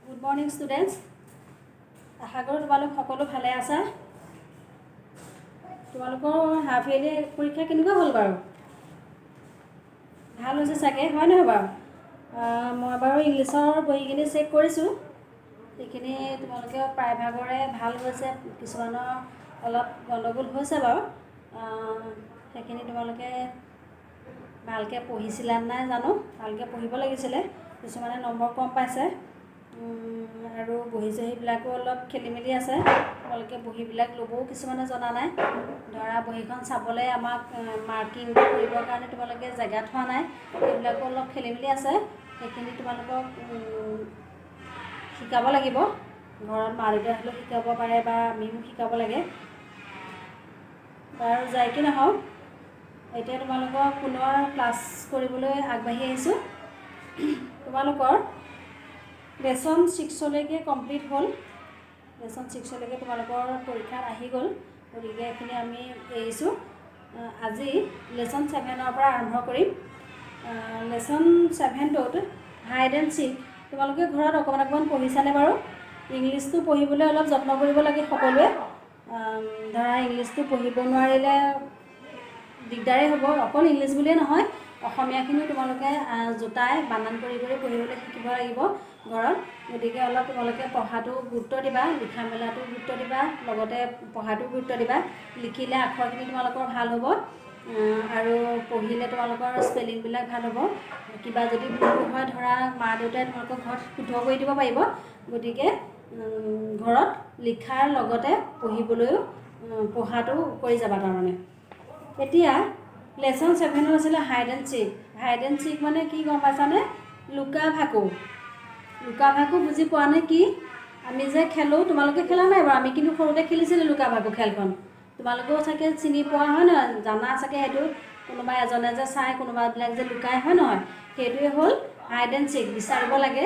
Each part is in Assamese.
Good morning, students. আশা কৰোঁ তোমালোক সকলো ভালে আছা। তোমালোকৰ হাফ ইয়াৰলি পৰীক্ষা কেনেকুৱা হ'ল বাৰু? ভাল হৈছে চাগে, হয় নহয় বাৰু? মই বাৰু ইংলিছৰ বহিখিনি চেক কৰিছোঁ। সেইখিনি তোমালোকে প্ৰায়ভাগৰে ভাল হৈছে, কিছুমানৰ অলপ গণ্ডগোল হৈছে বাৰু। সেইখিনি তোমালোকে ভালকৈ পঢ়িছিলা নাই জানো, ভালকৈ পঢ়িব লাগিছিলে। কিছুমানে নম্বৰ কম পাইছে আৰু বহি চহীবিলাকো অলপ খেলি মেলি আছে। তোমালোকে বহীবিলাক ল'বও কিছুমানে জনা নাই। ধৰা বহীখন চাবলৈ আমাক মাৰ্কিং কৰিবৰ কাৰণে তোমালোকে জেগা থোৱা নাই, সেইবিলাকো অলপ খেলি মেলি আছে। সেইখিনি তোমালোকক শিকাব লাগিব। ঘৰত মা দেউতাহঁতেও শিকাব পাৰে বা আমিও শিকাব লাগে। বাৰু যাই কি নহওক, এতিয়া তোমালোকক পুনৰ ক্লাছ কৰিবলৈ আগবাঢ়ি আহিছোঁ। তোমালোকৰ লেচন 6লৈকে কমপ্লিট হ'ল। লেচন 6লৈকে তোমালোকৰ পৰীক্ষাত আহি গ'ল, গতিকে এইখিনি আমি এৰিছোঁ। আজি লেচন 7ৰ পৰা আৰম্ভ কৰিম। লেচন 7টোত হাইড এণ্ড চিক তোমালোকে ঘৰত অকণমান পঢ়িছানে বাৰু? ইংলিছটো পঢ়িবলৈ অলপ যত্ন কৰিব লাগে সকলোৱে। ধৰা ইংলিছটো পঢ়িব নোৱাৰিলে দিগদাৰেই হ'ব। অকল ইংলিছ বুলিয়ে নহয়, অসমীয়াখিনিও তোমালোকে জোটাই বানান কৰি পঢ়িবলৈ শিকিব লাগিব ঘৰত। গতিকে অলপ তোমালোকে পঢ়াটো গুৰুত্ব দিবা, লিখা মেলাটো গুৰুত্ব দিবা, লগতে পঢ়াটো গুৰুত্ব দিবা। লিখিলে আখৰখিনি তোমালোকৰ ভাল হ'ব আৰু পঢ়িলে তোমালোকৰ স্পেলিংবিলাক ভাল হ'ব। কিবা যদি ভুল হয়, ধৰা মা দেউতাই তোমালোকক ঘৰত শুদ্ধ কৰি দিব পাৰিব। গতিকে ঘৰত লিখাৰ লগতে পঢ়িবলৈও পঢ়াটো কৰি যাবা তাৰমানে। এতিয়া লেচন 7 আছিলে হাইড এণ্ড চিক। হাইড এণ্ড চিক মানে কি গম পাইছানে? লুকা ভাকু। লুকা ভাকু বুজি পোৱা নে কি? আমি যে খেলোঁ, তোমালোকে খেলা নাই বাৰু? আমি কিন্তু সৰুতে খেলিছিলোঁ লুকা ভাকু খেলখন। তোমালোকেও চাগে চিনি পোৱা, হয় নহয়? জানা চাগে সেইটো। কোনোবা এজনে যে চাই, কোনোবাবিলাক যে লুকাই, হয় নহয়? সেইটোৱে হ'ল হাইড এণ্ড চিক। বিচাৰিব লাগে,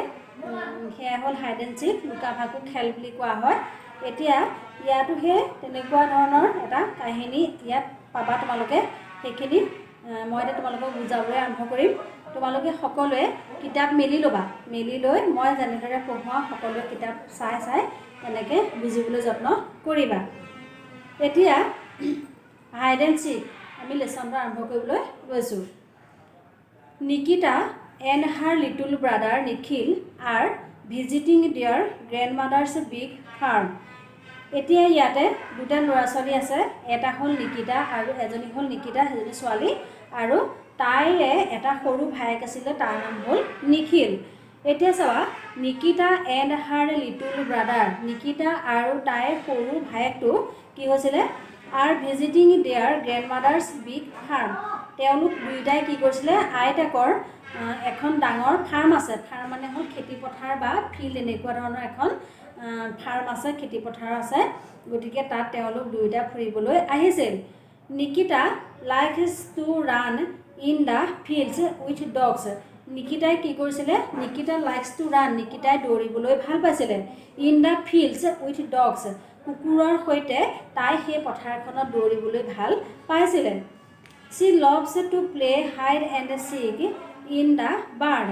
সেয়া হ'ল হাইড এণ্ড চিক। লুকা ভাকু খেল বুলি কোৱা হয়। এতিয়া ইয়াতো সেই তেনেকুৱা ধৰণৰ এটা কাহিনী ইয়াত পাবা তোমালোকে। সেইখিনি মই এতিয়া তোমালোকক বুজাবলৈ আৰম্ভ কৰিম। তোমালোকে সকলোৱে কিতাপ মেলি ল'বা। মেলি লৈ মই যেনেদৰে পঢ়ুৱাওঁ সকলোৱে কিতাপ চাই তেনেকৈ বুজিবলৈ যত্ন কৰিবা। এতিয়া হাইড এণ্ড চিক আমি লেচনটো আৰম্ভ কৰিবলৈ লৈছোঁ। Nikita and her little brother Nikhil are visiting their grandmother's big farm. এতিয়া ইয়াতে দুটা ল'ৰা ছোৱালী আছে। এটা হ'ল নিকিতা আৰু এজনী হ'ল নিকিতা, সেইজনী ছোৱালী, আৰু তাইৰে এটা সৰু ভায়েক আছিলে, তাৰ নাম হ'ল নিখিল। এতিয়া চাবা, Nikita and her little brother, Nikita আৰু তাইৰ সৰু ভায়েকটো কি হৈছিলে? Are visiting their grandmother's big farm. তেওঁলোক দুয়োটাই কি কৰিছিলে? আইতাকৰ এখন ডাঙৰ ফাৰ্ম আছে। ফাৰ্ম মানে হ'ল খেতি পথাৰ বা ফিল্ড, এনেকুৱা ধৰণৰ এখন ফাৰ্ম আছে, খেতি পথাৰ আছে। গতিকে তাত তেওঁলোক দুয়োটা ফুৰিবলৈ আহিছিল। Nikita likes to run in the fields with dogs. নিকিতাই কি কৰিছিলে? নিকিতা লাইকছ টু ৰান, নিকিতাই দৌৰিবলৈ ভাল পাইছিলে। In the fields with dogs, কুকুৰৰ সৈতে তাই সেই পথাৰখনত দৌৰিবলৈ ভাল পাইছিলে। She loves to play hide and seek in the barn.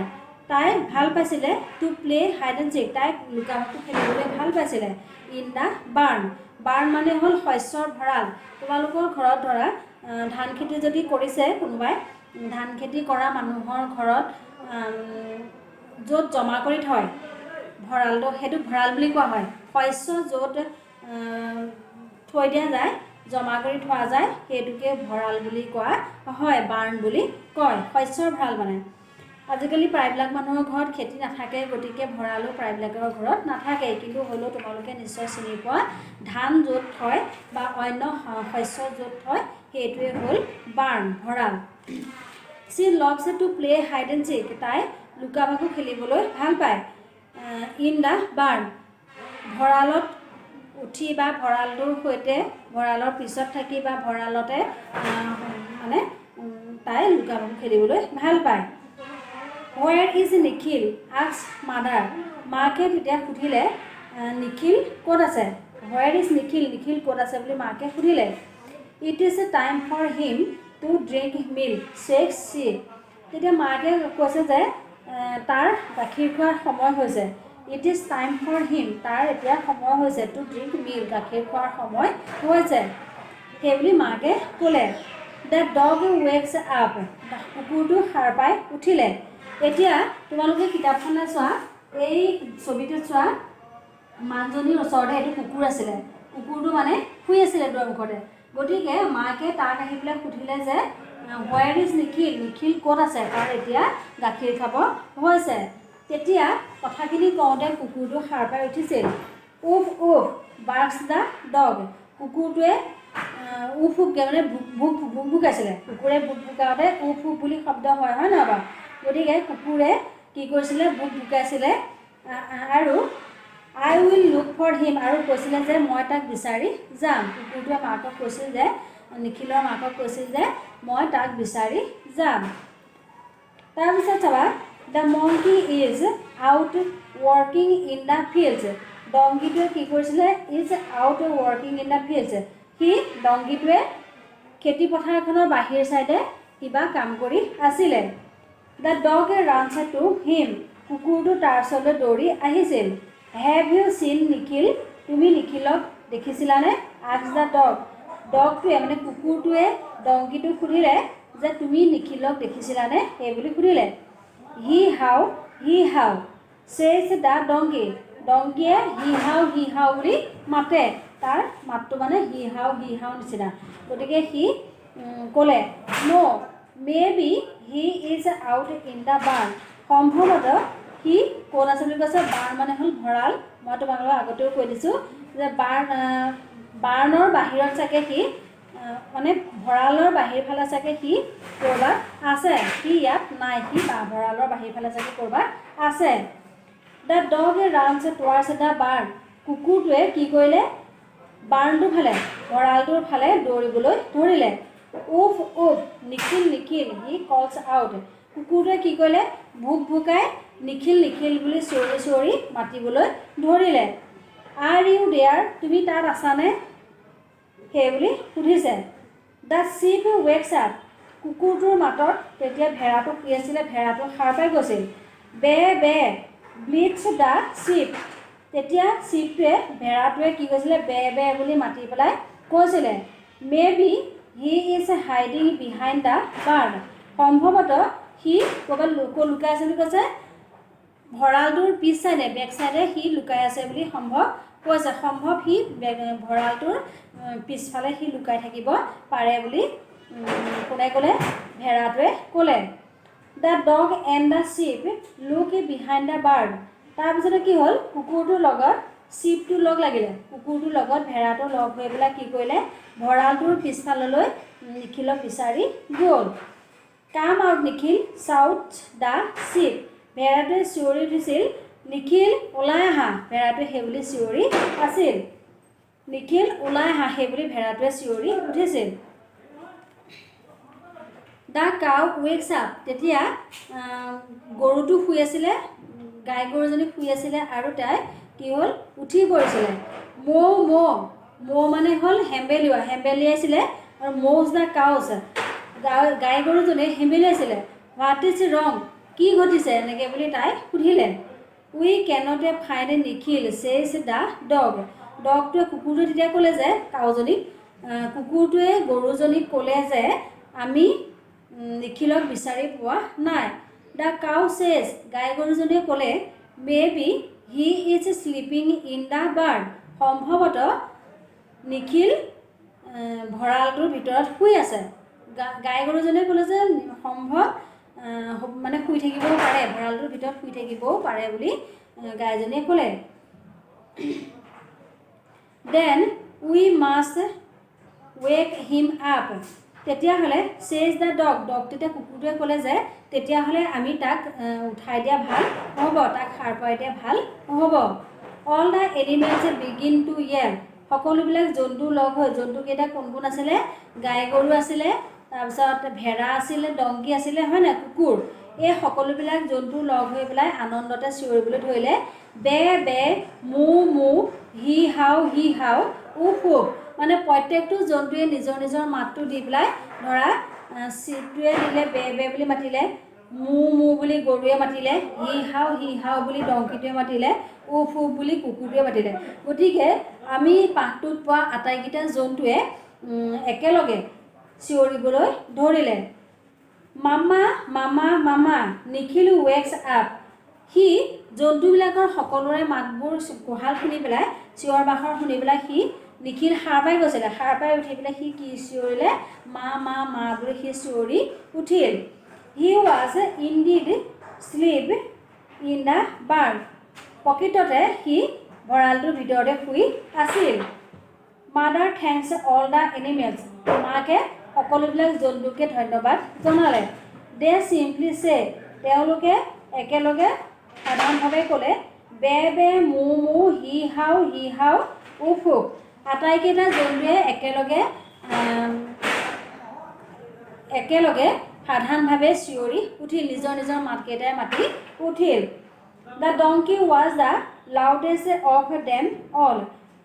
তাই ভাল পাইছিলে টু প্লে হাইড এণ্ড চিক, তাই লুকা ভাকু খেলিবলৈ ভাল পাইছিলে। ইন দ্য বাৰ্ণ, বাৰ্ণ মানে হ'ল শস্যৰ ভঁৰাল। তোমালোকৰ ঘৰত ধৰা ধান খেতি যদি কৰিছে কোনোবাই, ধান খেতি কৰা মানুহৰ ঘৰত য'ত জমা কৰি থয় ভঁৰালটো, সেইটো ভঁৰাল বুলি কোৱা হয়। শস্য য'ত থৈ দিয়া যায়, জমা কৰি থোৱা যায়, সেইটোকে ভঁৰাল বুলি কোৱা হয়, বাৰ্ণ বুলি কয়। শস্যৰ ভঁৰাল মানে। আজিকালি প্ৰায়বিলাক মানুহৰ ঘৰত খেতি নাথাকে, গতিকে ভঁৰালো প্ৰায়বিলাকৰ ঘৰত নাথাকে। কিন্তু হ'লেও তোমালোকে নিশ্চয় চিনি পোৱা, ধান য'ত থয় বা অন্য শস্য য'ত থয়, সেইটোৱে হ'ল বাৰ্ণ, ভঁৰাল। শ্বি loves to play hide and চিক, তাই লুকা ভাকু খেলিবলৈ ভাল পায়। ইন দ্য বাৰ্ণ, ভঁৰালত উঠি বা ভঁৰালটোৰ সৈতে, ভঁৰালৰ পিছত থাকি বা ভঁৰালতে মানে তাই লুকা ভাকু খেলিবলৈ ভাল পায়। হোৱেৰ ইজ নিখিল আস্কড মাদাৰ। মাকে তেতিয়া সুধিলে নিখিল ক'ত আছে? হোৱেৰ ইজ নিখিল, নিখিল ক'ত আছে বুলি মাকে সুধিলে। It is time for him to drink milk said she. তেতিয়া মাকে কৈছে যে তাৰ গাখীৰ খোৱাৰ সময় হৈছে। It is time for him, তাৰ এতিয়া সময় হৈছে টু ড্ৰিংক মিল্ক, গাখীৰ খোৱাৰ সময় হৈছে সেইবুলি মাকে ক'লে। দ্য ডগ ৱেকছ আপ, কুকুৰটো সাৰ পাই উঠিলে। এতিয়া তোমালোকে কিতাপখনে চোৱা, এই ছবিটোত চোৱা মানুহজনীৰ ওচৰতে এইটো কুকুৰ আছিলে, কুকুৰটো মানে শুই আছিলে দুৱাৰমুখতে। গতিকে মাকে তাক আহি পেলাই সুধিলে যে হোৱেৰ ইজ নিখিল, নিখিল ক'ত আছে, তাৰ এতিয়া গাখীৰ খাব হৈছে। তেতিয়া কথাখিনি কওঁতে কুকুৰটো সাৰ পাই উঠিছিল। উফ উফ বাৰ্কছ দ্য ডগ, কুকুৰটোৱে উফ উফকৈ মানে ভুক ভুকাইছিলে। কুকুৰে ভুক ভুকাওঁতে উফ উফ বুলি শব্দ হয় নহয় বাৰু। গতিকে কুকুৰে কি কৰিছিলে, ভুক ভুকাইছিলে আৰু আই উইল লুক ফৰ হিম, আৰু কৈছিলে যে মই তাক বিচাৰি যাম। কুকুৰটোৱে মাকক কৈছিল যে, নিখিলৰ মাকক কৈছিল যে মই তাক বিচাৰি যাম। তাৰপিছত চাবা, the monkey is out working in the fields, ডংগীটোৱে কি কৰিছিলে, is out working in the fields, সি ডংগীটোৱে খেতি পথাৰখনৰ বাহিৰ চাইডে কিবা কাম কৰি আছিলে। The dog runs to him, কুকুৰটো তাৰ ওচৰলৈ দৌৰি আহিছিল। হেভ ইউ চিন নিখিল, তুমি নিখিলক দেখিছিলানে? আস্ক দ্য ডগ, ডগটোৱে মানে কুকুৰটোৱে ডংগীটোক সুধিলে যে তুমি নিখিলক দেখিছিলানে, সেইবুলি সুধিলে। হি হাউ চেজ দ্য ডংগী, ডংগীয়ে হি হাউ বুলি মাতে, তাৰ মাতটো মানে হি হাউ নিচিনা। গতিকে সি ক'লে no' may be he is out in the barn, সম্ভৱতঃ সি ক'ত আছে বুলি কৈছে, বাৰ্ণ মানে হ'ল ভঁৰাল। মই তোমালোকক আগতেও কৈ দিছোঁ যে বাৰ্ণৰ বাহিৰত চাগে সি মানে ভঁৰালৰ বাহিৰ ফালে চাগে সি ক'ৰবাত আছে, সি ইয়াত নাই, সি ভঁৰালৰ বাহিৰ ফালে চাগে ক'ৰবাত আছে। The dog runs towards the burn, কুকুৰটোৱে কি কৰিলে, বাৰ্ণটোৰ ফালে ভঁৰালটোৰ ফালে দৌৰিবলৈ ধৰিলে। উফ উফ নিখিল হি কলছ আউট, কুকুৰটোৱে কি কৰিলে, ভুক ভুকাই নিখিল বুলি চিঞৰি মাতিবলৈ ধৰিলে। আৰ ইউ দেয়াৰ, তুমি তাত আছানে, সেইবুলি সুধিছে। দ্য শ্বিপ ৱেকছ আপ, কুকুৰটোৰ মাতত তেতিয়া ভেড়াটো শুই আছিলে, ভেড়াটো সাৰ পাই গৈছিল। বে ব্লিটছ দ্য শ্বিপ, তেতিয়া শ্বিপটোৱে ভেড়াটোৱে কি কৈছিলে, বে বুলি মাতি পেলাই কৈছিলে। মে be he is hiding behind the barn, সম্ভৱতঃ সি ক'ৰবাত লুকাই আছে বুলি কৈছে, ভঁৰালটোৰ পিছ চাইডে বেক চাইডে সি লুকাই আছে বুলি সম্ভৱ কৈছে। সম্ভৱ সি ভঁৰালটোৰ পিছফালে সি লুকাই থাকিব পাৰে বুলি কোনে ক'লে, ভেড়াটোৱে ক'লে। The dog and the sheep look behind the barn, তাৰপিছতে কি হ'ল, কুকুৰটোৰ লগত শ্বিপটো লগ লাগিলে, কুকুৰটোৰ লগত ভেড়াটো লগ হৈ পেলাই কি কৰিলে, ভঁৰালটোৰ পিছফাললৈ নিখিলক বিচাৰি গ'ল। Come out Nikhil shout the sheep, ভেড়াটোৱে চিঞৰি উঠিছিল, নিখিল ওলাই আহা, ভেড়াটোৱে সেইবুলি চিঞৰি আছিল। নিখিল ওলাই আহা, সেইবুলি ভেড়াটোৱে চিঞৰি উঠিছিল। দ্য কাউ ৱেকছ আপ, তেতিয়া গৰুটো শুই আছিলে, গাই গৰুজনী শুই আছিলে আৰু তাই কি হ'ল, উঠি পৰিছিলে। মৌ মানে হ'ল হেম্বেলিয়াইছিলে, আৰু মৌজ দ্য কাউজ, গাই গৰুজনীয়ে হেম্বেলিয়াইছিলে। হোৱাট ইজ ৰং, কি ঘটিছে এনেকৈ বুলি তাই সুধিলে। উই কেনট ফাইণ্ড নিখিল চেজ দ্য ডগ, ডগটোৱে কুকুৰটোৱে তেতিয়া ক'লে যে, কাউজনীক কুকুৰটোৱে গৰুজনীক ক'লে যে আমি নিখিলক বিচাৰি পোৱা নাই। দ্য কাউ চেজ, গাই গৰুজনীয়ে ক'লে, মে be he is sleeping in the barn, সম্ভৱতঃ নিখিল ভঁৰালটোৰ ভিতৰত শুই আছে। গাই গৰুজনীয়ে ক'লে যে সম্ভৱ মানে শুই থাকিবও পাৰে, ভঁৰালটোৰ ভিতৰত শুই থাকিবও পাৰে বুলি গাইজনীয়ে ক'লে। Then we must wake him up, তেতিয়াহ'লে চেজ দ্য ডগ, তেতিয়া কুকুৰটোৱে ক'লে যে তেতিয়াহ'লে আমি তাক উঠাই দিয়া ভাল হ'ব, তাক সাৰ পাই দিয়া ভাল হ'ব। All the animals begin to yell, সকলোবিলাক জন্তু লগ হৈ, জন্তুকেইটা কোন কোন আছিলে, গাই গৰু আছিলে, তাৰপিছত ভেড়া আছিলে, ডংকি আছিলে, হয় নাই, কুকুৰ, এই সকলোবিলাক জন্তু লগ হৈ পেলাই আনন্দতে চিঞৰিবলৈ ধৰিলে। বে মৌ হি হাউ উফ উফ, মানে প্ৰত্যেকটো জন্তুৱে নিজৰ মাতটো দি পেলাই, ধৰা চিপটোৱে দিলে বে বুলি মাতিলে, মু মু বুলি গৰুৱে মাতিলে, হি হাও বুলি ডংকিটোৱে মাতিলে, উফ উফ বুলি কুকুৰটোৱে মাতিলে। গতিকে আমি পাঠটোত পোৱা আটাইকেইটা জন্তুৱে একেলগে চিঞৰিবলৈ ধৰিলে। মামা মামা মামা নিখিল ৱেকছ আপ। সি জন্তুবিলাকৰ সকলোৰে মাতবোৰ কোহাল শুনি পেলাই, চিঞৰ বাখৰ শুনি পেলাই সি নিখিল সাৰ পাই গৈছিলে। সাৰ পাই উঠি পেলাই সি কি চিঞৰিলে, মা মা মা বুলি সি চিঞৰি উঠিল। He was indeed slip in the burn. প্ৰকৃততে সি ভঁৰালটোৰ ভিতৰতে শুই আছিল। Mother thanks all the animals. মাকে সকলোবিলাক জন্তুকে ধন্যবাদ জনালে। দে চিম্পলি চে। তেওঁলোকে একেলগে সাধাৰণভাৱে ক'লে, বে বে মু মু হি হাও উফ উফ। আটাইকেইটা জন্তুৱে একেলগে সাধাৰণভাৱে চিঞৰি উঠিল, নিজৰ নিজৰ মাতকেইটাই মাতি উঠিল। The donkey was the loudest of them all.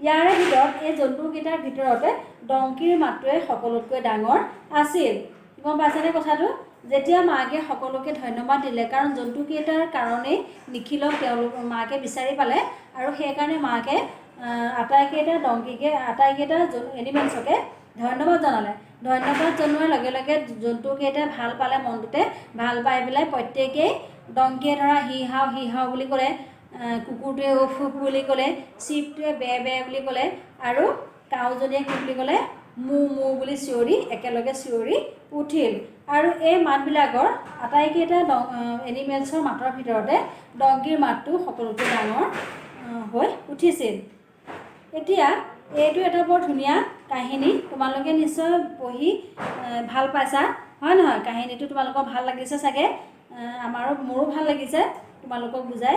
ইয়াৰে ভিতৰত, এই জন্তুকেইটাৰ ভিতৰতে ডংকিৰ মাতটোৱে সকলোতকৈ ডাঙৰ আছিল। গম পাইছেনে কথাটো? যেতিয়া মাকে সকলোকে ধন্যবাদ দিলে, কাৰণ জন্তুকেইটাৰ কাৰণেই নিখিলক মাকে বিচাৰি পালে, আৰু সেইকাৰণে মাকে আটাইকেইটা এনিমেলছকে ধন্যবাদ জনালে। ধন্যবাদ জনোৱাৰ লগে লগে জন্তুকেইটাই ভাল পালে, মনটোতে ভাল পাই পেলাই প্ৰত্যেকেই ডংকিয়ে ধৰা হি হাও বুলি ক'লে, কুকুৰটোৱে উফ উফ বুলি ক'লে, চিপটোৱে বে বে বুলি ক'লে, আৰু কাউজনীয়ে কি বুলি ক'লে, মু মু বুলি একেলগে চিঞৰি উঠিল। আৰু এই মাতবিলাকৰ আটাইকেইটা এনিমেলছৰ মাতৰ ভিতৰতে ডংকিৰ মাতটো সকলোতকৈ ডাঙৰ হৈ উঠিছিল। এতিয়া এইটো এটা বৰ ধুনীয়া কাহিনী। তোমালোকে নিশ্চয় পঢ়ি ভাল পাইছা, হয় নহয়? কাহিনীটো তোমালোকৰ ভাল লাগিছে চাগে। মোৰো ভাল লাগিছে তোমালোকক বুজাই।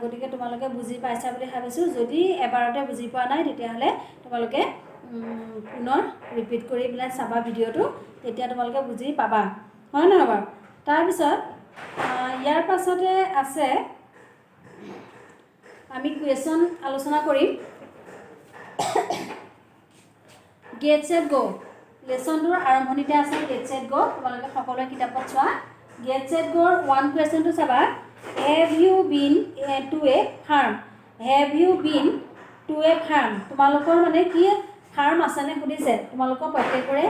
গতিকে তোমালোকে বুজি পাইছা বুলি ভাবিছোঁ। যদি এবাৰতে বুজি পোৱা নাই, তেতিয়াহ'লে তোমালোকে পুনৰ ৰিপিট কৰি পেলাই চাবা ভিডিঅ'টো, তেতিয়া তোমালোকে বুজি পাবা, হয় নহয় বাৰু? তাৰপিছত ইয়াৰ পাছতে আছে, আমি কুৱেশ্যন আলোচনা কৰিম। গেট ছেট গ'। লেচনটোৰ আৰম্ভণিতে আছে গেট ছেট গ'। তোমালোকে সকলোৱে কিতাপত চোৱা। গেট ছেট গ'ৰ 1 কুৱেশ্যনটো চাবা। Have you been to A farm. Have you been to A farm. তোমালোকৰ মানে কি ফাৰ্ম আছেনে সুধিছে। তোমালোকৰ প্ৰত্যেকৰে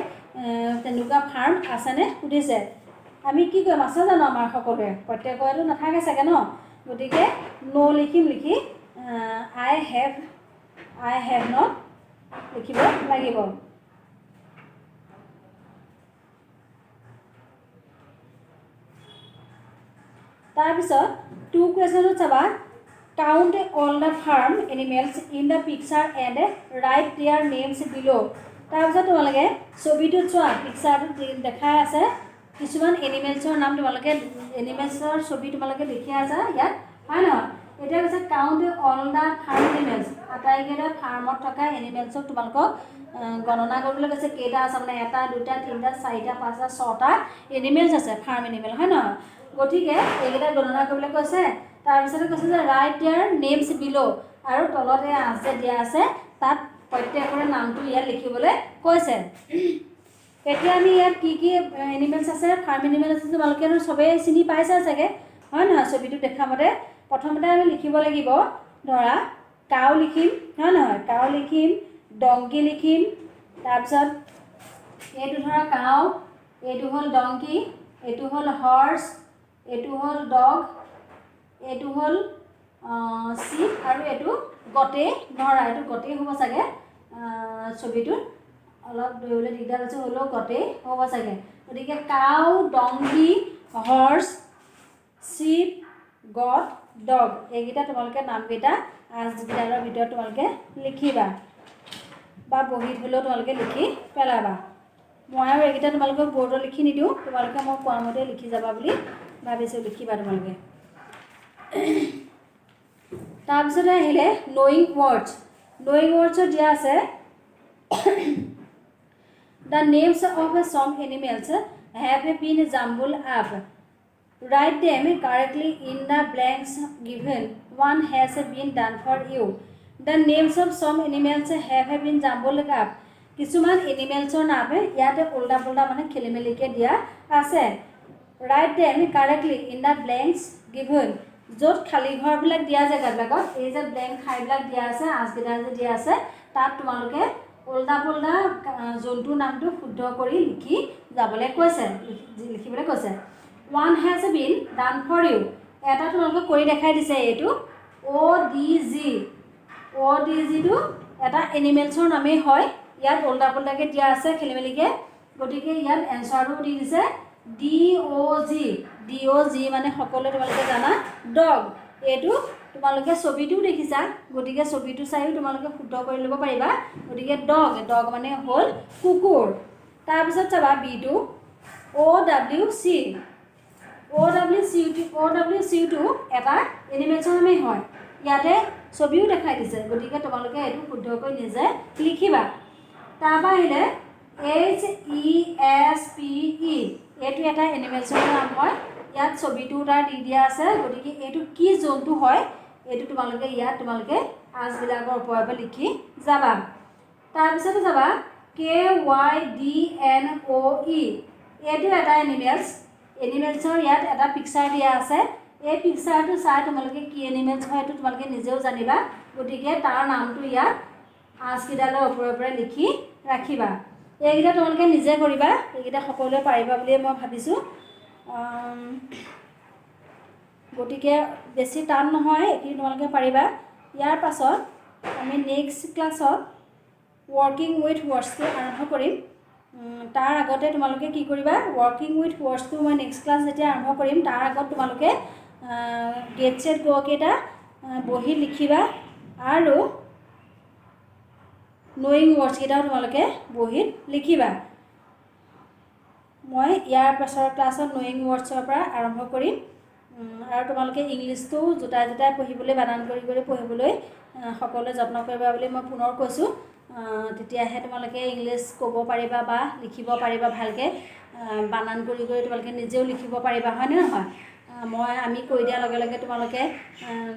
তেনেকুৱা ফাৰ্ম আছেনে সুধিছে। আমি কি কৰিম, আছে জানো আমাৰ সকলোৰে? প্ৰত্যেকৰেতো নাথাকে চাগে ন। গতিকে লিখি আই হেভ নট লিখিব লাগিব। তাৰপিছত 2 কুৱেশ্যনটোত চাবা। Count all the farm animals in the picture and write their names below'. তাৰপিছত তোমালোকে ছবিটোত চোৱা, পিকচাৰটোত দেখাই আছে কিছুমান এনিমেলছৰ নাম। এনিমেলছৰ ছবি তোমালোকে দেখি আছা ইয়াত, হয় নহয়? এতিয়া কৈছে count all the farm animals. আটাইকেইটা ফাৰ্মত থকা এনিমেলছক তোমালোকক গণনা কৰিবলৈ কৈছে। কেইটা আছে মানে 1 2 3 4 5 6টা এনিমেলছ আছে, ফাৰ্ম এনিমেল, হয় নহয়? গতিকে এইকেইটা গণনা কৰিবলৈ কৈছে। তাৰপিছতে কৈছে যে ৰাইট দেয়াৰ নেমছ বিল', আৰু তলতে আছে দিয়া আছে, তাত প্ৰত্যেকৰে নামটো ইয়াত লিখিবলৈ কৈছে। এতিয়া আমি ইয়াত কি কি এনিমেলছ আছে, ফাৰ্ম এনিমেলছ আছে, তোমালোকে চবেই চিনি পাইছা চাগে, হয় নহয়? ছবিটো দেখা মতে প্ৰথমতে আমি লিখিব লাগিব, ধৰা কাউ লিখিম, হয় নহয়? কাউ লিখিম, ডংকি লিখিম, তাৰপিছত এইটো ধৰা কাউ, এইটো হ'ল ডংকি, এইটো হ'ল হৰ্চ, এইটো হ'ল ডগ, এইটো হ'ল চিপ, আৰু এইটো গটেই ধৰা। এইটো গটেই হ'ব চাগে, ছবিটোত অলপ ধৰিবলৈ দিগদাৰ হৈছে, হ'লেও গটেই হ'ব চাগে। গতিকে কাউ, ডংকি, হৰ্চ, চিপ, গট, ডগ, এইকেইটা তোমালোকে নামকেইটা আজকেইডালৰ ভিতৰত তোমালোকে লিখিবা, বা বহীত হ'লেও তোমালোকে লিখি পেলাবা। মই আৰু এইকেইটা তোমালোকক বৰ্ডত লিখি নিদিওঁ, তোমালোকে মই কোৱা মতে লিখি যাবা বুলি ভাবিছোঁ। লিখিবা তোমালোকে। তাৰপিছতে আহিলে নয়িং ৱৰ্ডছ। নয়িং ৱৰ্ডছত দিয়া আছে the names of some animals have been jumbled up. Write them correctly in the blanks given. One has been done for you. The names of some animals have been jumbled up. কিছুমান এনিমেলছৰ নাম ইয়াতে উল্টা পুল্টা মানে খেলি মেলিকৈ দিয়া আছে। Write them correctly in the blanks given. য'ত খালী ঘৰবিলাক দিয়া জেগাবিলাকত এই যে ব্লেংক ঠাইবিলাক দিয়া আছে, আঁচকেইটা যে দিয়া আছে, তাত তোমালোকে ওল্টা পোল্টা জন্তুৰ নামটো শুদ্ধ কৰি লিখি যাবলৈ কৈছে, লিখিবলৈ কৈছে। One has been done for you, এটা তোমালোকে কৰি দেখাই দিছে। এইটো ODG, ODGটো এটা এনিমেলছৰ নামেই হয়। ইয়াত ওল্টা পোল্টাকৈ দিয়া আছে খেলি মেলিকৈ, গতিকে ইয়াত এনচাৰটো দি দিছে DOG। DOG মানে সকলোৱে তোমালোকে জানা ডগ। এইটো তোমালোকে ছবিটোও দেখিছা, গতিকে ছবিটো চাইও তোমালোকে শুদ্ধ কৰি ল'ব পাৰিবা। গতিকে ডগ, ডগ মানে হ'ল কুকুৰ। তাৰপিছত চাবা বিটো OWC। OWCটো এটা এনিমেলছৰ নামেই হয়। ইয়াতে ছবিও দেখাই দিছে, গতিকে তোমালোকে এইটো শুদ্ধকৈ নিজে লিখিবা। তাৰপৰা আহিলে HESPE, এইটো এটা এনিমেলছৰ নাম হয়। ইয়াত ছবিটো তাৰ দি দিয়া আছে, গতিকে এইটো কি জন্তু হয় এইটো তোমালোকে ইয়াত তোমালোকে আঁচবিলাকৰ ওপৰে লিখি যাবা। তাৰপিছতে যাবা KYDNOE, এইটো এটা এনিমেলছৰ ইয়াত এটা পিকচাৰ দিয়া আছে। এই পিকচাৰটো চাই তোমালোকে কি এনিমেলছ হয় এইটো তোমালোকে নিজেও জানিবা, গতিকে তাৰ নামটো ইয়াত আঁচকেইডালৰ ওপৰে লিখি ৰাখিবা। এইকেইটা তোমালোকে নিজে কৰিবা, এইকেইটা সকলোৱে পাৰিবা বুলিয়ে মই ভাবিছোঁ। গতিকে বেছি টান নহয়, এইখিনি তোমালোকে পাৰিবা। ইয়াৰ পাছত আমি নেক্সট ক্লাছত ৱৰ্কিং উইথ ৱৰ্ডছটো আৰম্ভ কৰিম। তাৰ আগতে তোমালোকে কি কৰিবা, ৱৰ্কিং উইথ ৱৰ্ডছটো মই নেক্সট ক্লাছ যেতিয়া আৰম্ভ কৰিম তাৰ আগত তোমালোকে গেট ছেট গ' কেইটা বহীত লিখিবা, আৰু নয়িং ৱৰ্ডছকেইটাও তোমালোকে বহীত লিখিবা। মই ইয়াৰ পাছৰ ক্লাছত নয়িং ৱৰ্ডছৰ পৰা আৰম্ভ কৰিম, আৰু তোমালোকে ইংলিছটো জোটাই পঢ়িবলৈ, বানান কৰি পঢ়িবলৈ সকলোৱে যত্ন কৰিবা বুলি মই পুনৰ কৈছোঁ। তেতিয়াহে তোমালোকে ইংলিছ ক'ব পাৰিবা বা লিখিব পাৰিবা ভালকৈ, বানান কৰি তোমালোকে নিজেও লিখিব পাৰিবা, হয়নে নহয়? আমি কৈ দিয়াৰ লগে লগে তোমালোকে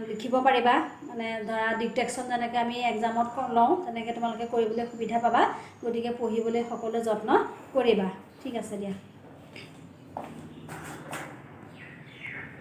লিখিব পাৰিবা, মানে ধৰা ডিক্টেকশ্যন যেনেকৈ আমি এক্সামত লওঁ তেনেকৈ তোমালোকে কৰিবলৈ সুবিধা পাবা। গতিকে পঢ়িবলৈ সকলোৱে যত্ন কৰিবা। ঠিক আছে দিয়া।